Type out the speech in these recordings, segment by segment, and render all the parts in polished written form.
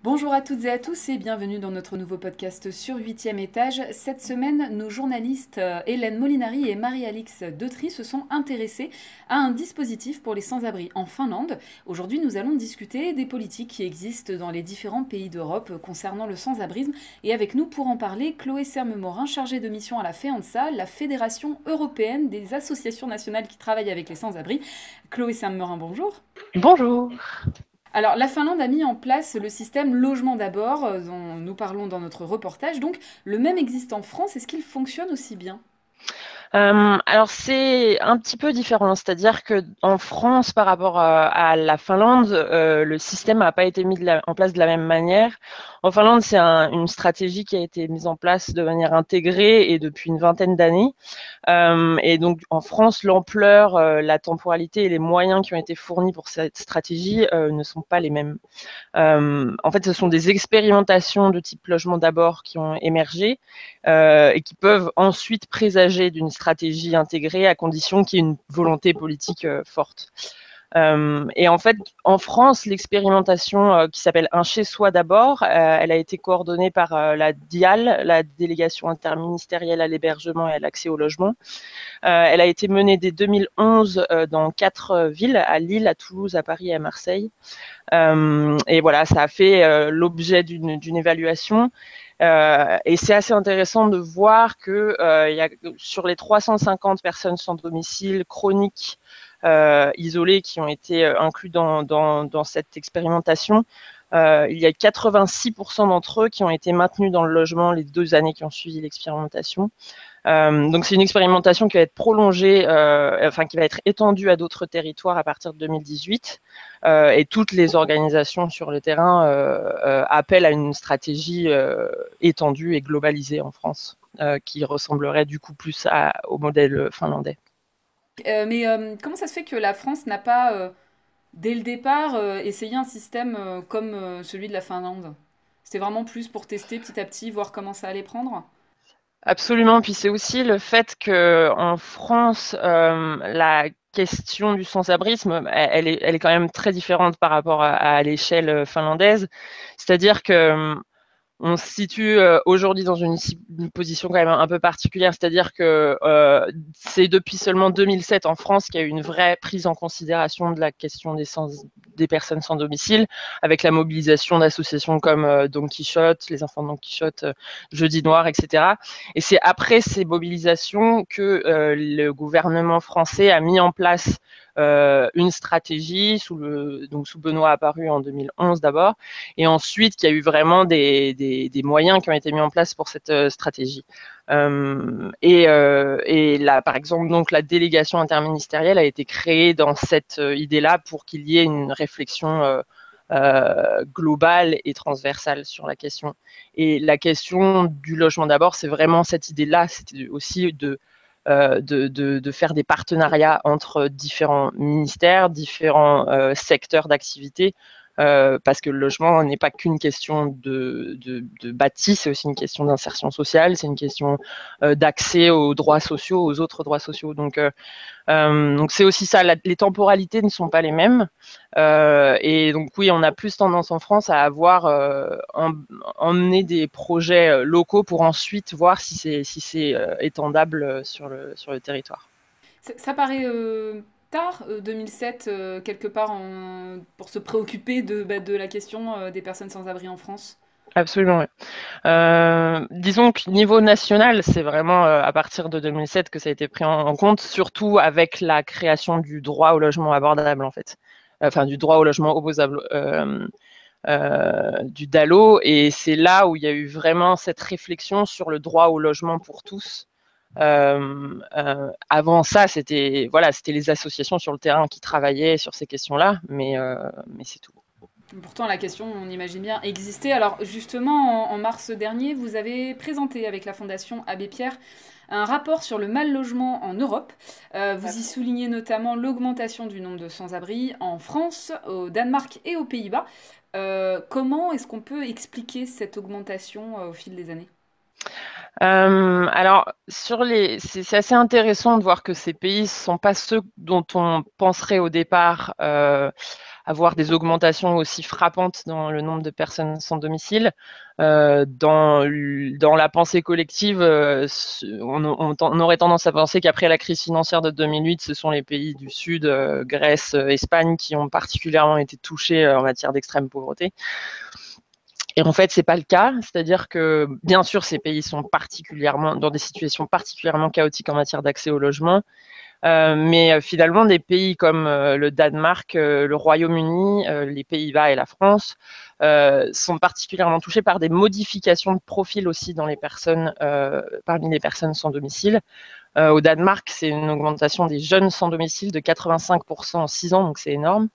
Bonjour à toutes et à tous et bienvenue dans notre nouveau podcast sur 8e étage. Cette semaine, nos journalistes Hélène Molinari et Marie-Alix Deutry se sont intéressés à un dispositif pour les sans-abri en Finlande. Aujourd'hui, nous allons discuter des politiques qui existent dans les différents pays d'Europe concernant le sans-abrisme. Et avec nous pour en parler, Chloé Serme-Morin, chargée de mission à la FEANSA, la Fédération européenne des associations nationales qui travaillent avec les sans-abri. Chloé Serme-Morin, bonjour. Bonjour. Alors, la Finlande a mis en place le système Logement d'abord, dont nous parlons dans notre reportage. Donc, le même existe en France. Est-ce qu'il fonctionne aussi bien? Alors c'est un petit peu différent, c'est-à-dire que en France, par rapport à la Finlande, le système n'a pas été mis en place de la même manière. En Finlande, c'est une stratégie qui a été mise en place de manière intégrée et depuis une vingtaine d'années. Et donc en France, l'ampleur, la temporalité et les moyens qui ont été fournis pour cette stratégie ne sont pas les mêmes. En fait, ce sont des expérimentations de type logement d'abord qui ont émergé et qui peuvent ensuite présager d'une stratégie intégrée à condition qu'il y ait une volonté politique forte. Et en fait, en France, l'expérimentation qui s'appelle Un chez-soi d'abord, elle a été coordonnée par la DIAL, la délégation interministérielle à l'hébergement et à l'accès au logement. Elle a été menée dès 2011 dans 4 villes, à Lille, à Toulouse, à Paris et à Marseille. Et voilà, ça a fait l'objet d'une évaluation. Et c'est assez intéressant de voir que y a, sur les 350 personnes sans domicile chronique isolées qui ont été inclus dans cette expérimentation, il y a 86% d'entre eux qui ont été maintenus dans le logement les 2 années qui ont suivi l'expérimentation. Donc c'est une expérimentation qui va être prolongée, enfin qui va être étendue à d'autres territoires à partir de 2018. Et toutes les organisations sur le terrain appellent à une stratégie étendue et globalisée en France, qui ressemblerait du coup plus au modèle finlandais. Mais comment ça se fait que la France n'a pas, dès le départ, essayé un système comme celui de la Finlande? C'était vraiment plus pour tester petit à petit, voir comment ça allait prendre? Absolument. Puis c'est aussi le fait que en France, la question du sans-abrisme, elle est quand même très différente par rapport à l'échelle finlandaise. C'est-à-dire que on se situe aujourd'hui dans une position quand même un peu particulière, c'est-à-dire que c'est depuis seulement 2007 en France qu'il y a eu une vraie prise en considération de la question des personnes sans domicile, avec la mobilisation d'associations comme Don Quichotte, les enfants de Don Quichotte, Jeudi Noir, etc. Et c'est après ces mobilisations que le gouvernement français a mis en place une stratégie sous Benoît apparu en 2011 d'abord, et ensuite qu'il y a eu vraiment des moyens qui ont été mis en place pour cette stratégie. Et là, par exemple, donc la délégation interministérielle a été créée dans cette idée-là pour qu'il y ait une réflexion globale et transversale sur la question. Et la question du logement d'abord, c'est vraiment cette idée-là, c'était aussi de faire des partenariats entre différents ministères, différents secteurs d'activité, parce que le logement n'est pas qu'une question de bâti, c'est aussi une question d'insertion sociale, c'est une question d'accès aux droits sociaux, aux autres droits sociaux. Donc c'est aussi ça, les temporalités ne sont pas les mêmes. Et donc oui, on a plus tendance en France à avoir emmené des projets locaux pour ensuite voir si c'est étendable sur le territoire. Ça paraît tard, 2007, quelque part, pour se préoccuper de la question des personnes sans abri en France. Absolument, oui. Disons que niveau national, c'est vraiment à partir de 2007 que ça a été pris en compte, surtout avec la création du droit au logement abordable, en fait. Enfin, du droit au logement opposable, du DALO. Et c'est là où il y a eu vraiment cette réflexion sur le droit au logement pour tous. Avant ça, c'était les associations sur le terrain qui travaillaient sur ces questions-là, mais c'est tout. Pourtant, la question, on imagine bien, existait. Alors, justement, en mars dernier, vous avez présenté avec la Fondation Abbé Pierre un rapport sur le mal-logement en Europe. Vous y soulignez notamment l'augmentation du nombre de sans-abri en France, au Danemark et aux Pays-Bas. Comment est-ce qu'on peut expliquer cette augmentation au fil des années? Alors, c'est assez intéressant de voir que ces pays ne sont pas ceux dont on penserait au départ avoir des augmentations aussi frappantes dans le nombre de personnes sans domicile. Dans la pensée collective, on aurait tendance à penser qu'après la crise financière de 2008, ce sont les pays du Sud, Grèce, Espagne, qui ont particulièrement été touchés en matière d'extrême pauvreté. Et en fait, c'est pas le cas. C'est-à-dire que, bien sûr, ces pays sont particulièrement dans des situations particulièrement chaotiques en matière d'accès au logement. Mais finalement, des pays comme le Danemark, le Royaume-Uni, les Pays-Bas et la France sont particulièrement touchés par des modifications de profil aussi dans les personnes, parmi les personnes sans domicile. Au Danemark, c'est une augmentation des jeunes sans domicile de 85% en 6 ans, donc c'est énorme.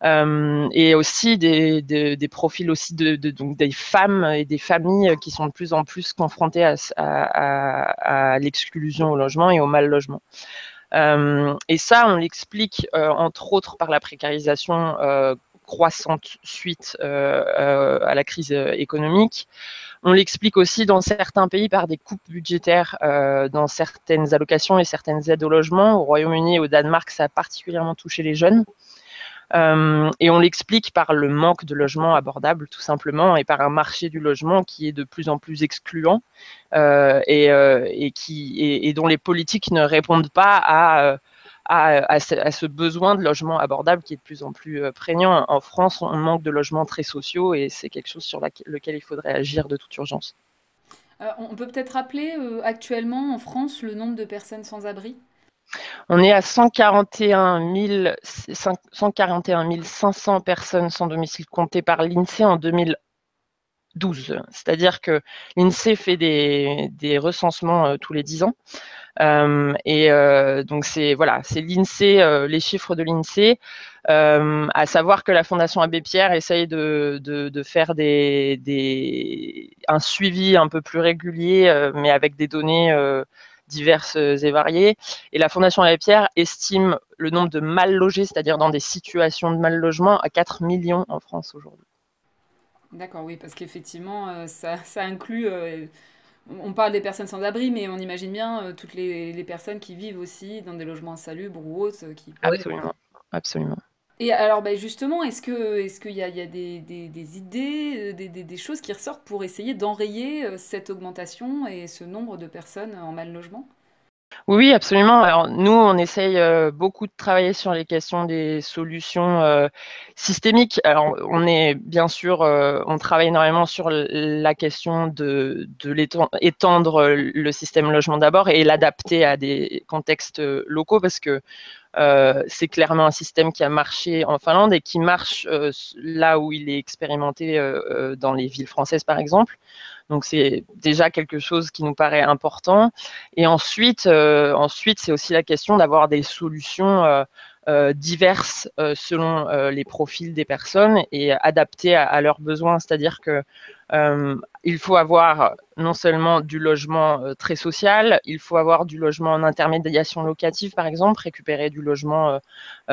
Et aussi des profils aussi donc des femmes et des familles qui sont de plus en plus confrontées à l'exclusion au logement et au mal logement. Et ça, on l'explique entre autres par la précarisation croissante suite à la crise économique. On l'explique aussi dans certains pays par des coupes budgétaires dans certaines allocations et certaines aides au logement. Au Royaume-Uni et au Danemark, ça a particulièrement touché les jeunes. Et on l'explique par le manque de logements abordables, tout simplement, et par un marché du logement qui est de plus en plus excluant et dont les politiques ne répondent pas à ce besoin de logement abordable qui est de plus en plus prégnant. En France, on manque de logements très sociaux et c'est quelque chose sur lequel il faudrait agir de toute urgence. On peut peut-être rappeler actuellement en France le nombre de personnes sans abri? On est à 141 500 personnes sans domicile comptées par l'INSEE en 2012. C'est-à-dire que l'INSEE fait des recensements tous les 10 ans. Donc c'est l'INSEE, les chiffres de l'INSEE, à savoir que la Fondation Abbé Pierre essaye de faire un suivi un peu plus régulier, mais avec des données diverses et variées. Et la Fondation Abbé Pierre estime le nombre de mal logés, c'est-à-dire dans des situations de mal logement, à 4 millions en France aujourd'hui. D'accord, oui, parce qu'effectivement, ça inclut, on parle des personnes sans abri, mais on imagine bien toutes les personnes qui vivent aussi dans des logements insalubres ou autres qui pourraient. Absolument, absolument. Et alors, ben justement, est-ce qu'il y a des idées, des choses qui ressortent pour essayer d'enrayer cette augmentation et ce nombre de personnes en mal logement? Oui, absolument. Alors nous, on essaye beaucoup de travailler sur les questions des solutions systémiques. Alors on est bien sûr, on travaille énormément sur la question étendre le système logement d'abord et l'adapter à des contextes locaux parce que c'est clairement un système qui a marché en Finlande et qui marche là où il est expérimenté dans les villes françaises, par exemple. Donc, c'est déjà quelque chose qui nous paraît important. Et ensuite c'est aussi la question d'avoir des solutions diverses selon les profils des personnes et adaptées à leurs besoins. C'est-à-dire que il faut avoir non seulement du logement très social, il faut avoir du logement en intermédiation locative, par exemple, récupérer du logement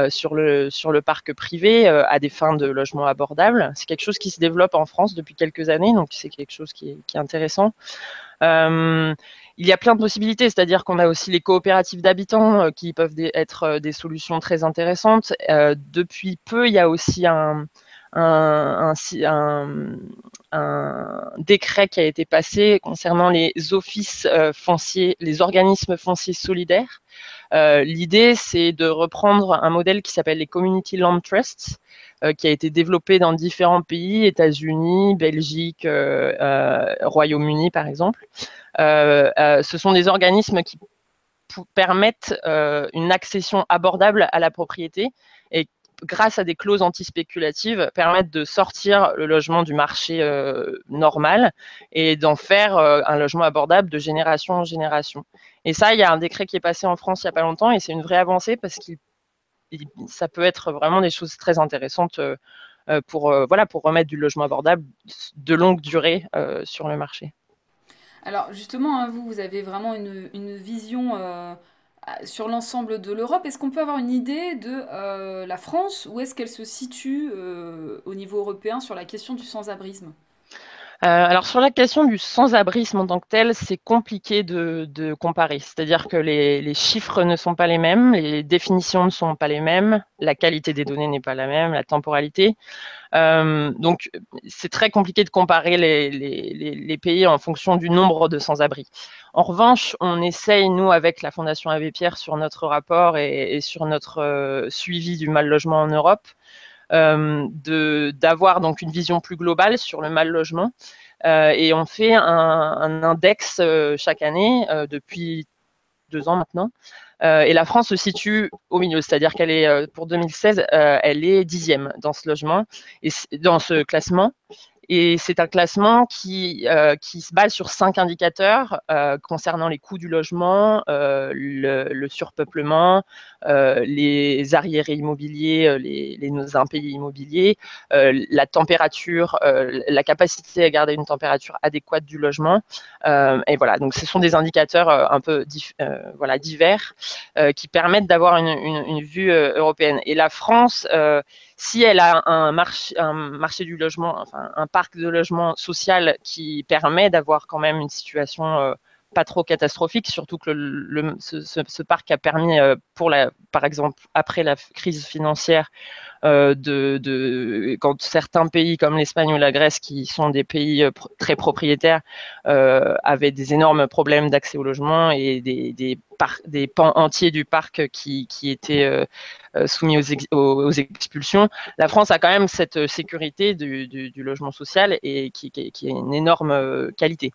sur le parc privé à des fins de logement abordable. C'est quelque chose qui se développe en France depuis quelques années, donc c'est quelque chose qui est intéressant. Il y a plein de possibilités, c'est-à-dire qu'on a aussi les coopératives d'habitants qui peuvent être des solutions très intéressantes. Depuis peu, il y a aussi un, un décret qui a été passé concernant les offices fonciers, les organismes fonciers solidaires. L'idée, c'est de reprendre un modèle qui s'appelle les Community Land Trusts, qui a été développé dans différents pays, États-Unis, Belgique, Royaume-Uni, par exemple. Ce sont des organismes qui permettent une accession abordable à la propriété et grâce à des clauses antispéculatives, permettent de sortir le logement du marché normal et d'en faire un logement abordable de génération en génération. Et ça, il y a un décret qui est passé en France il n'y a pas longtemps et c'est une vraie avancée parce que ça peut être vraiment des choses très intéressantes pour remettre du logement abordable de longue durée sur le marché. Alors justement, hein, vous avez vraiment une vision sur l'ensemble de l'Europe. Est-ce qu'on peut avoir une idée de la France? Où est-ce qu'elle se situe au niveau européen sur la question du sans-abrisme? Alors sur la question du sans-abrisme en tant que tel, c'est compliqué de comparer. C'est-à-dire que les chiffres ne sont pas les mêmes, les définitions ne sont pas les mêmes, la qualité des données n'est pas la même, la temporalité. Donc c'est très compliqué de comparer les pays en fonction du nombre de sans-abri. En revanche, on essaye, nous, avec la Fondation Abbé Pierre, sur notre rapport et sur notre suivi du mal logement en Europe, d'avoir donc une vision plus globale sur le mal logement. Et on fait un index chaque année depuis 2 ans maintenant. Et la France se situe au milieu, c'est-à-dire qu'elle est pour 2016, elle est 10e dans ce logement et dans ce classement. Et c'est un classement qui se base sur 5 indicateurs concernant les coûts du logement, le surpeuplement, les arriérés immobiliers, les impayés immobiliers, la température, la capacité à garder une température adéquate du logement. Et voilà, donc ce sont des indicateurs un peu voilà, divers qui permettent d'avoir une vue européenne. Et la France, si elle a un marché du logement, enfin un parc de logement social qui permet d'avoir quand même une situation pas trop catastrophique, surtout que ce parc a permis, par exemple, après la crise financière, quand certains pays comme l'Espagne ou la Grèce, qui sont des pays très propriétaires, avaient des énormes problèmes d'accès au logement et des pans entiers du parc qui étaient soumis aux expulsions. La France a quand même cette sécurité du logement social et qui est une énorme qualité.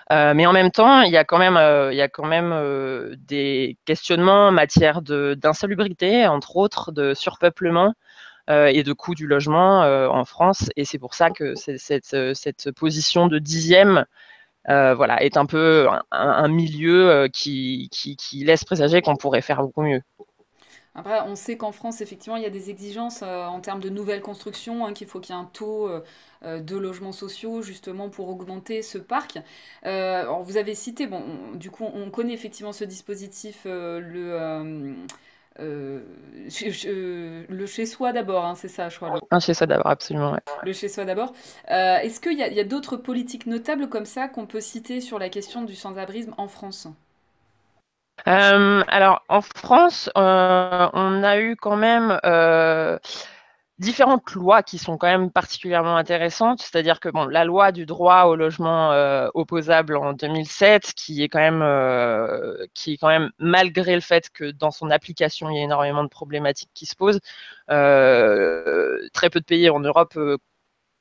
Mais en même temps, il y a quand même des questionnements en matière d'insalubrité, entre autres, de surpeuplement et de coût du logement en France. Et c'est pour ça que cette position de 10e voilà, est un peu un milieu qui laisse présager qu'on pourrait faire beaucoup mieux. Après, on sait qu'en France, effectivement, il y a des exigences en termes de nouvelles constructions, hein, qu'il faut qu'il y ait un taux de logements sociaux justement pour augmenter ce parc. Alors, vous avez cité, bon, du coup, on connaît effectivement ce dispositif, euh, le chez soi d'abord, hein, c'est ça, je crois. Un chez soi d'abord, absolument. Ouais. Le chez soi d'abord. Est-ce qu'il y a d'autres politiques notables comme ça qu'on peut citer sur la question du sans-abrisme en France? Alors, en France, on a eu quand même différentes lois qui sont quand même particulièrement intéressantes. C'est-à-dire que bon, la loi du droit au logement opposable en 2007, qui est quand même, malgré le fait que dans son application, il y a énormément de problématiques qui se posent, très peu de pays en Europe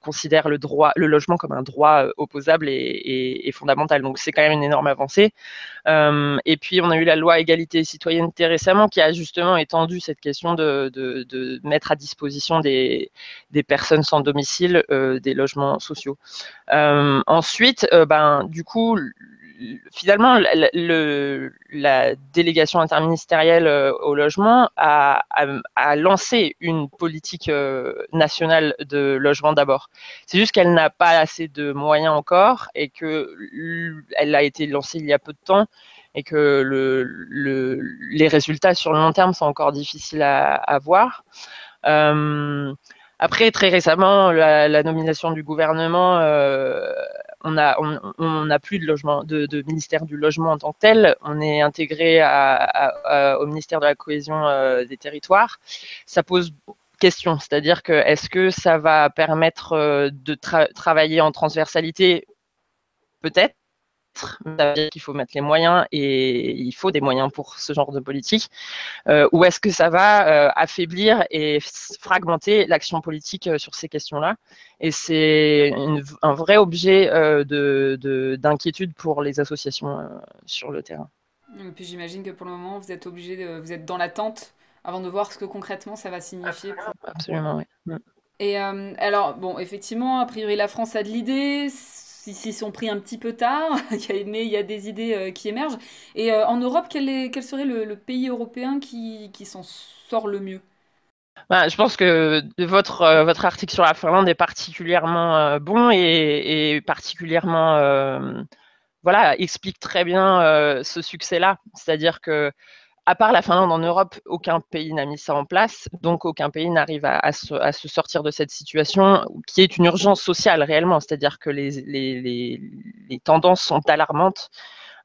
considère le logement comme un droit opposable et fondamental. Donc c'est quand même une énorme avancée. Et puis on a eu la loi égalité et citoyenneté récemment qui a justement étendu cette question de mettre à disposition des personnes sans domicile des logements sociaux. Ensuite, du coup, finalement, la délégation interministérielle au logement a lancé une politique nationale de logement d'abord. C'est juste qu'elle n'a pas assez de moyens encore et qu'elle a été lancée il y a peu de temps et que les résultats sur le long terme sont encore difficiles à voir. Après, très récemment, la nomination du gouvernement, on n'a plus de logement, de ministère du logement en tant que tel. On est intégré au ministère de la cohésion des territoires. Ça pose question, c'est-à-dire que est-ce que ça va permettre de travailler en transversalité? Peut-être. Ça veut dire qu'il faut mettre les moyens et il faut des moyens pour ce genre de politique. Ou est-ce que ça va affaiblir et fragmenter l'action politique sur ces questions-là? Et c'est un vrai objet d'inquiétude pour les associations sur le terrain. Et puis j'imagine que pour le moment, vous êtes dans l'attente avant de voir ce que concrètement ça va signifier. Absolument, oui. Et alors, bon, effectivement, a priori, la France a de l'idée, ils s'y sont pris un petit peu tard, mais il y a des idées qui émergent. Et en Europe, quel serait le pays européen qui s'en sort le mieux? Je pense que votre article sur la Finlande est particulièrement bon et particulièrement voilà, explique très bien ce succès-là. C'est-à-dire que à part la Finlande en Europe, aucun pays n'a mis ça en place, donc aucun pays n'arrive à se sortir de cette situation qui est une urgence sociale réellement, c'est-à-dire que les tendances sont alarmantes.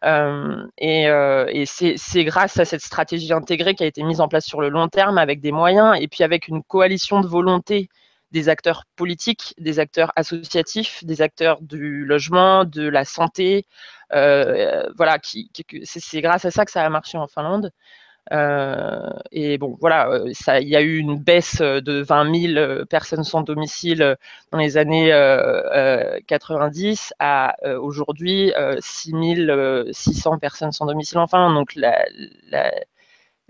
Et c'est grâce à cette stratégie intégrée qui a été mise en place sur le long terme avec des moyens et puis avec une coalition de volonté des acteurs politiques, des acteurs associatifs, des acteurs du logement, de la santé. Voilà, c'est grâce à ça que ça a marché en Finlande. Et bon, voilà, il y a eu une baisse de 20 000 personnes sans domicile dans les années 90 à aujourd'hui 6 600 personnes sans domicile en Finlande. Donc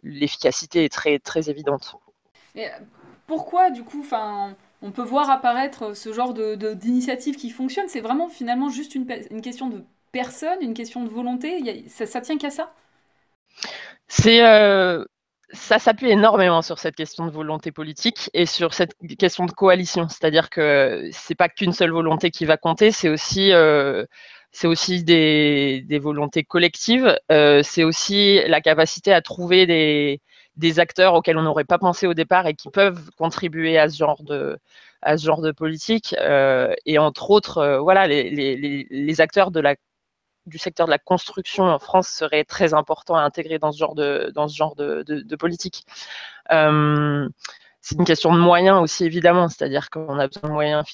l'efficacité est très, très évidente. Et pourquoi, du coup, on peut voir apparaître ce genre d'initiative qui fonctionne? C'est vraiment finalement juste une question de personne, une question de volonté? Ça tient qu'à ça? Ça s'appuie énormément sur cette question de volonté politique et sur cette question de coalition. C'est-à-dire que c'est pas qu'une seule volonté qui va compter, c'est aussi des volontés collectives. C'est aussi la capacité à trouver des acteurs auxquels on n'aurait pas pensé au départ et qui peuvent contribuer à ce genre de politique. Et entre autres, voilà, les acteurs du secteur de la construction en France serait très important à intégrer dans ce genre de politique. C'est une question de moyens aussi, évidemment, c'est-à-dire qu'on a besoin de moyens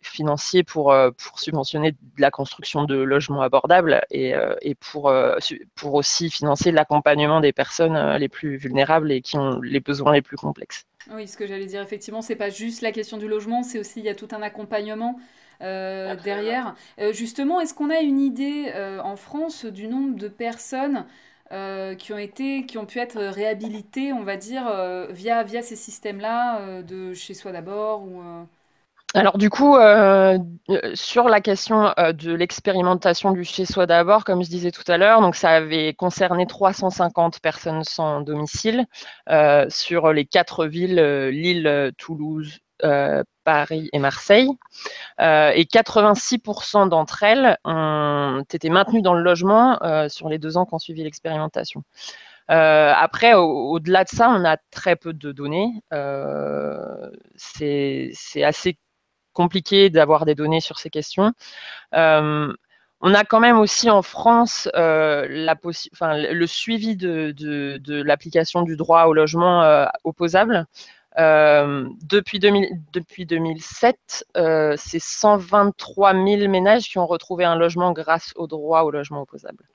financiers pour subventionner de la construction de logements abordables et pour aussi financer l'accompagnement des personnes les plus vulnérables et qui ont les besoins les plus complexes. Oui, ce que j'allais dire, effectivement, c'est pas juste la question du logement, c'est aussi, il y a tout un accompagnement derrière. Justement, est-ce qu'on a une idée en France du nombre de personnes qui ont pu être réhabilitées, on va dire, via ces systèmes-là de chez soi d'abord Alors du coup, sur la question de l'expérimentation du chez soi d'abord, comme je disais tout à l'heure, donc ça avait concerné 350 personnes sans domicile sur les 4 villes, Lille, Toulouse, Paris et Marseille. Et 86% d'entre elles ont été maintenues dans le logement sur les 2 ans qu'ont suivi l'expérimentation. Après, au-delà de ça, on a très peu de données. C'est assez compliqué d'avoir des données sur ces questions. On a quand même aussi en France le suivi de l'application du droit au logement opposable. Depuis 2007, c'est 123 000 ménages qui ont retrouvé un logement grâce au droit au logement opposable.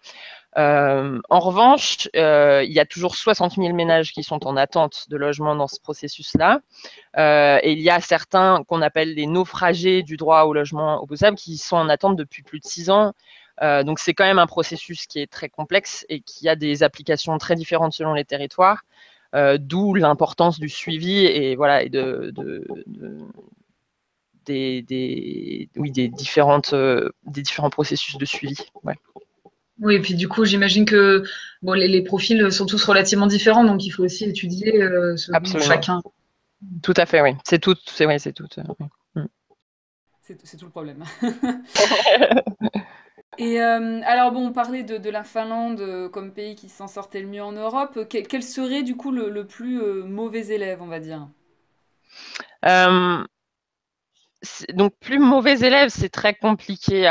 En revanche, il y a toujours 60 000 ménages qui sont en attente de logement dans ce processus-là. Et il y a certains qu'on appelle les naufragés du droit au logement opposable qui sont en attente depuis plus de 6 ans. Donc c'est quand même un processus qui est très complexe et qui a des applications très différentes selon les territoires, d'où l'importance du suivi et voilà, et des différents processus de suivi. Ouais. Oui, et puis du coup, j'imagine que bon, les profils sont tous relativement différents, donc il faut aussi étudier selon chacun. Tout à fait, oui. C'est tout. Oui. C'est tout le problème. Et alors bon, on parlait de la Finlande comme pays qui s'en sortait le mieux en Europe. Quel serait du coup le plus mauvais élève, on va dire? Donc, plus mauvais élève, c'est très compliqué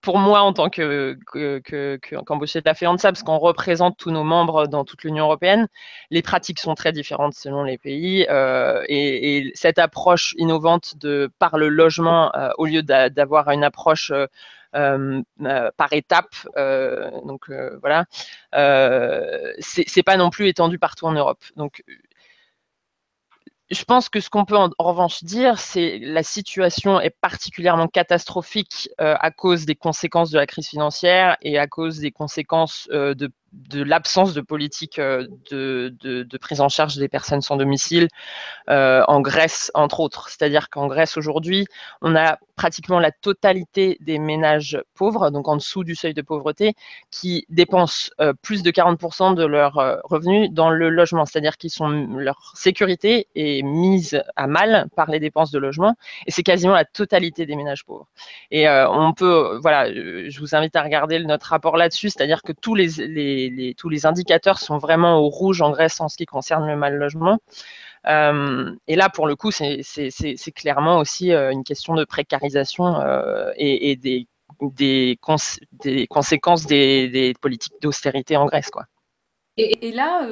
pour moi en tant qu'embauché de la FEANSA, parce qu'on représente tous nos membres dans toute l'Union européenne. Les pratiques sont très différentes selon les pays et cette approche innovante par le logement, au lieu d'avoir une approche par étapes, voilà, c'est pas non plus étendu partout en Europe. Donc, je pense que ce qu'on peut en revanche dire, c'est que la situation est particulièrement catastrophique à cause des conséquences de la crise financière et à cause des conséquences de l'absence de politique de prise en charge des personnes sans domicile en Grèce, entre autres. C'est-à-dire qu'en Grèce, aujourd'hui, on a pratiquement la totalité des ménages pauvres, donc en dessous du seuil de pauvreté, qui dépensent plus de 40% de leurs revenus dans le logement. C'est-à-dire leur sécurité est mise à mal par les dépenses de logement, et c'est quasiment la totalité des ménages pauvres. Et on peut, voilà, je vous invite à regarder notre rapport là-dessus, c'est-à-dire que tous les tous les indicateurs sont vraiment au rouge en Grèce en ce qui concerne le mal logement. Et là, pour le coup, c'est clairement aussi une question de précarisation et des conséquences des politiques d'austérité en Grèce, quoi. Et là,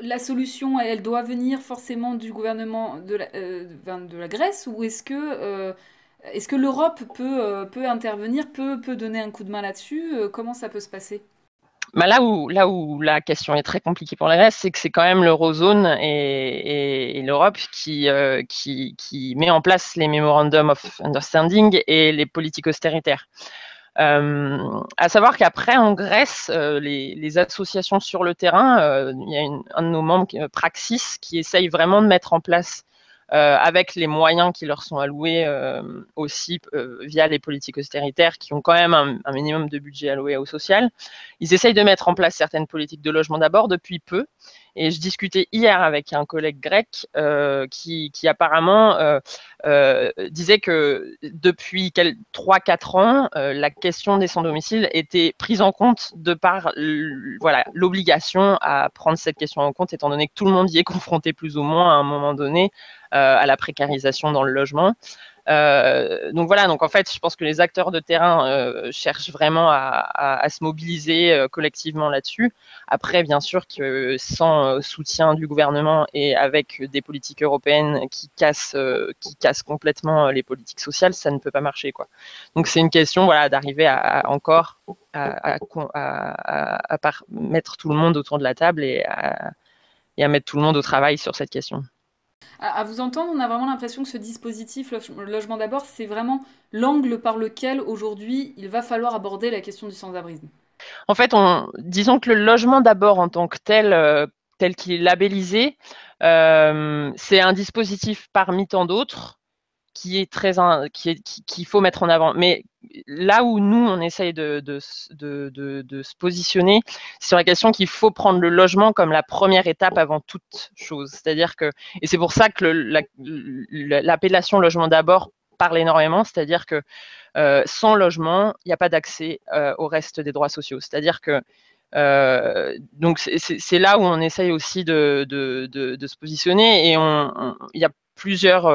la solution, elle doit venir forcément du gouvernement de la Grèce, ou est-ce que l'Europe peut intervenir, peut donner un coup de main là-dessus? Comment ça peut se passer? Bah là où la question est très compliquée pour la Grèce, c'est que c'est quand même l'eurozone et l'Europe qui met en place les Memorandum of Understanding et les politiques austéritaires. À savoir qu'après, en Grèce, les associations sur le terrain, il y a un de nos membres, Praxis, qui essaye vraiment de mettre en place, avec les moyens qui leur sont alloués aussi via les politiques austéritaires, qui ont quand même un minimum de budget alloué au social. Ils essayent de mettre en place certaines politiques de logement d'abord depuis peu. Et je discutais hier avec un collègue grec qui apparemment disait que depuis 3-4 ans, la question des sans-domicile était prise en compte de par l'obligation à prendre cette question en compte, étant donné que tout le monde y est confronté plus ou moins à un moment donné à la précarisation dans le logement. Donc voilà, donc en fait, je pense que les acteurs de terrain cherchent vraiment à se mobiliser collectivement là-dessus. Après, bien sûr que sans soutien du gouvernement et avec des politiques européennes qui cassent complètement les politiques sociales, ça ne peut pas marcher, quoi. Donc c'est une question, voilà, d'arriver à mettre tout le monde autour de la table et à mettre tout le monde au travail sur cette question. À vous entendre, on a vraiment l'impression que ce dispositif Logement d'abord, c'est vraiment l'angle par lequel aujourd'hui il va falloir aborder la question du sans-abrisme. En fait, disons que le logement d'abord en tant que tel qu'il est labellisé, c'est un dispositif parmi tant d'autres qu'il faut mettre en avant. Mais là où nous, on essaye de se positionner, c'est sur la question qu'il faut prendre le logement comme la première étape avant toute chose. C'est-à-dire que, et c'est pour ça que l'appellation logement d'abord parle énormément, c'est-à-dire que sans logement, il n'y a pas d'accès au reste des droits sociaux. C'est-à-dire que donc c'est là où on essaye aussi de se positionner et il y a plusieurs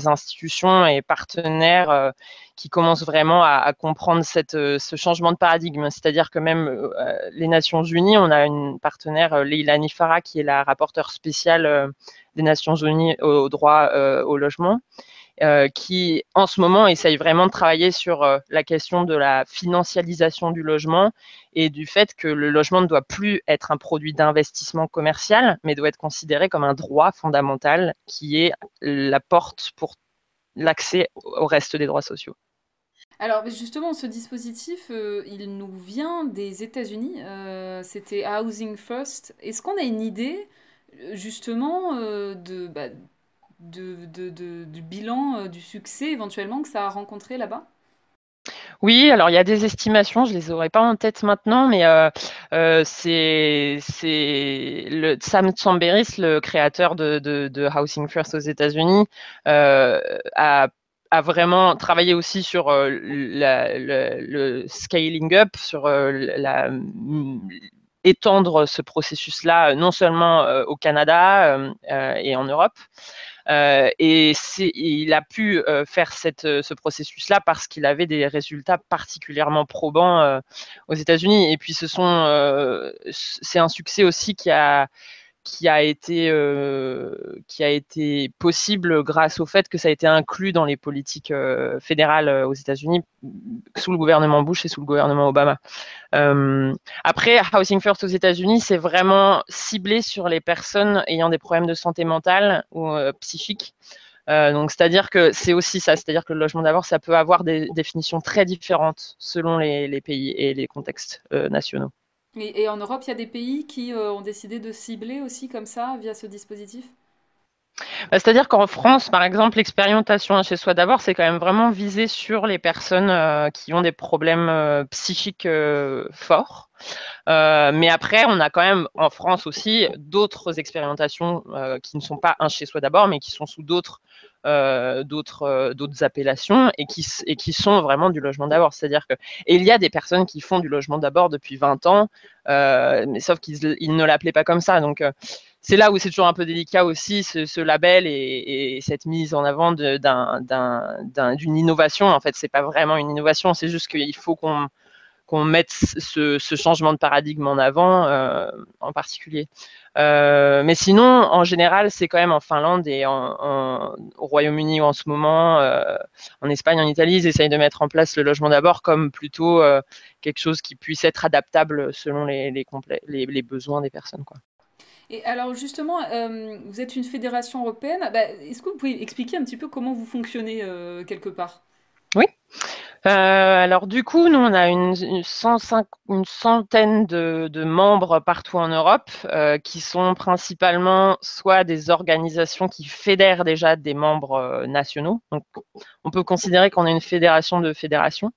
institutions et partenaires qui commencent vraiment à comprendre ce changement de paradigme. C'est-à-dire que même les Nations Unies, on a une partenaire, Leilani Farah, qui est la rapporteure spéciale des Nations Unies au droit au logement, qui en ce moment essaye vraiment de travailler sur la question de la financialisation du logement et du fait que le logement ne doit plus être un produit d'investissement commercial, mais doit être considéré comme un droit fondamental qui est la porte pour l'accès au reste des droits sociaux. Alors justement, ce dispositif, il nous vient des États-Unis. C'était Housing First. Est-ce qu'on a une idée justement du bilan, du succès éventuellement que ça a rencontré là-bas? Oui, alors il y a des estimations, je les aurais pas en tête maintenant, mais c'est Sam Chamberis, le créateur de Housing First aux États-Unis, a vraiment travaillé aussi sur le scaling up, sur étendre ce processus-là, non seulement au Canada et en Europe. Et il a pu faire ce processus-là parce qu'il avait des résultats particulièrement probants aux États-Unis. Et puis, c'est un succès aussi qui a été possible grâce au fait que ça a été inclus dans les politiques fédérales aux États-Unis sous le gouvernement Bush et sous le gouvernement Obama. Après, Housing First aux États-Unis, c'est vraiment ciblé sur les personnes ayant des problèmes de santé mentale ou psychique. Donc, c'est-à-dire que c'est aussi ça, c'est-à-dire que le logement d'abord, ça peut avoir des définitions très différentes selon les pays et les contextes nationaux. Et en Europe, il y a des pays qui ont décidé de cibler aussi comme ça via ce dispositif? C'est-à-dire qu'en France, par exemple, l'expérimentation chez soi d'abord, c'est quand même vraiment visé sur les personnes qui ont des problèmes psychiques forts. Mais après, on a quand même en France aussi d'autres expérimentations qui ne sont pas un chez soi d'abord, mais qui sont sous d'autres appellations et qui sont vraiment du logement d'abord. C'est-à-dire que, et il y a des personnes qui font du logement d'abord depuis 20 ans, mais sauf qu'ils ne l'appelaient pas comme ça. Donc, c'est là où c'est toujours un peu délicat aussi, ce label et cette mise en avant d'une innovation. En fait, c'est pas vraiment une innovation, c'est juste qu'il faut qu'on mette ce changement de paradigme en avant, en particulier. Mais sinon, en général, c'est quand même en Finlande et au Royaume-Uni en ce moment, en Espagne, en Italie, ils essayent de mettre en place le logement d'abord comme plutôt quelque chose qui puisse être adaptable selon les besoins des personnes, quoi. Et alors justement, vous êtes une fédération européenne. Est-ce que vous pouvez expliquer un petit peu comment vous fonctionnez quelque part? Oui. Alors du coup, nous, on a une centaine de membres partout en Europe qui sont principalement soit des organisations qui fédèrent déjà des membres nationaux. Donc, on peut considérer qu'on est une fédération de fédérations.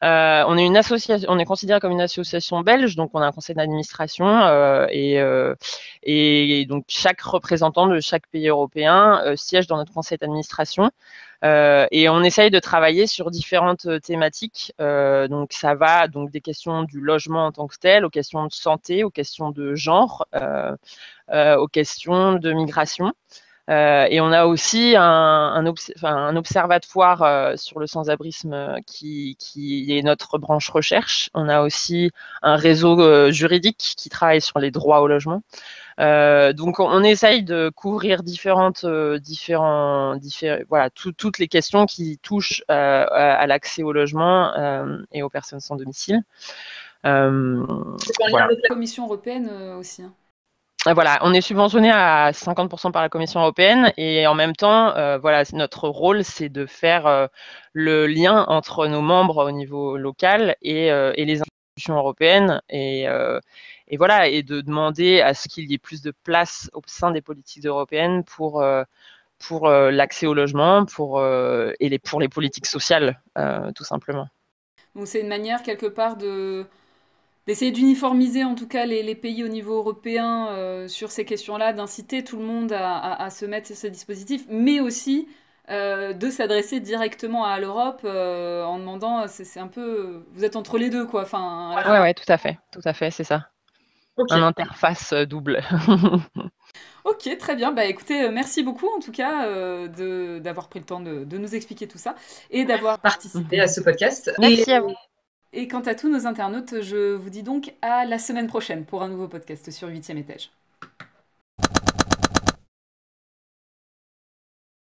On est une association, on est considéré comme une association belge, donc on a un conseil d'administration et donc chaque représentant de chaque pays européen siège dans notre conseil d'administration. Et on essaye de travailler sur différentes thématiques. Donc ça va donc des questions du logement en tant que tel, aux questions de santé, aux questions de genre, aux questions de migration. Et on a aussi un observatoire sur le sans-abrisme qui est notre branche recherche. On a aussi un réseau juridique qui travaille sur les droits au logement. Donc on essaye de couvrir voilà, toutes les questions qui touchent à l'accès au logement et aux personnes sans domicile. Voilà. Avec la Commission européenne aussi. Hein. Voilà, on est subventionné à 50% par la Commission européenne et en même temps, voilà, notre rôle, c'est de faire le lien entre nos membres au niveau local et les institutions européennes et voilà, et de demander à ce qu'il y ait plus de place au sein des politiques européennes pour l'accès au logement, pour les politiques sociales, tout simplement. Donc c'est une manière quelque part d'essayer d'uniformiser en tout cas les pays au niveau européen sur ces questions-là, d'inciter tout le monde à se mettre sur ces dispositifs, mais aussi de s'adresser directement à l'Europe en demandant, c'est un peu, vous êtes entre les deux quoi. Enfin, ouais, tout à fait, c'est ça. Okay. Un interface double. Ok, très bien. Bah écoutez, merci beaucoup en tout cas d'avoir pris le temps de nous expliquer tout ça et d'avoir participé à ce podcast. Merci à vous. Et quant à tous nos internautes, je vous dis donc à la semaine prochaine pour un nouveau podcast sur 8e étage.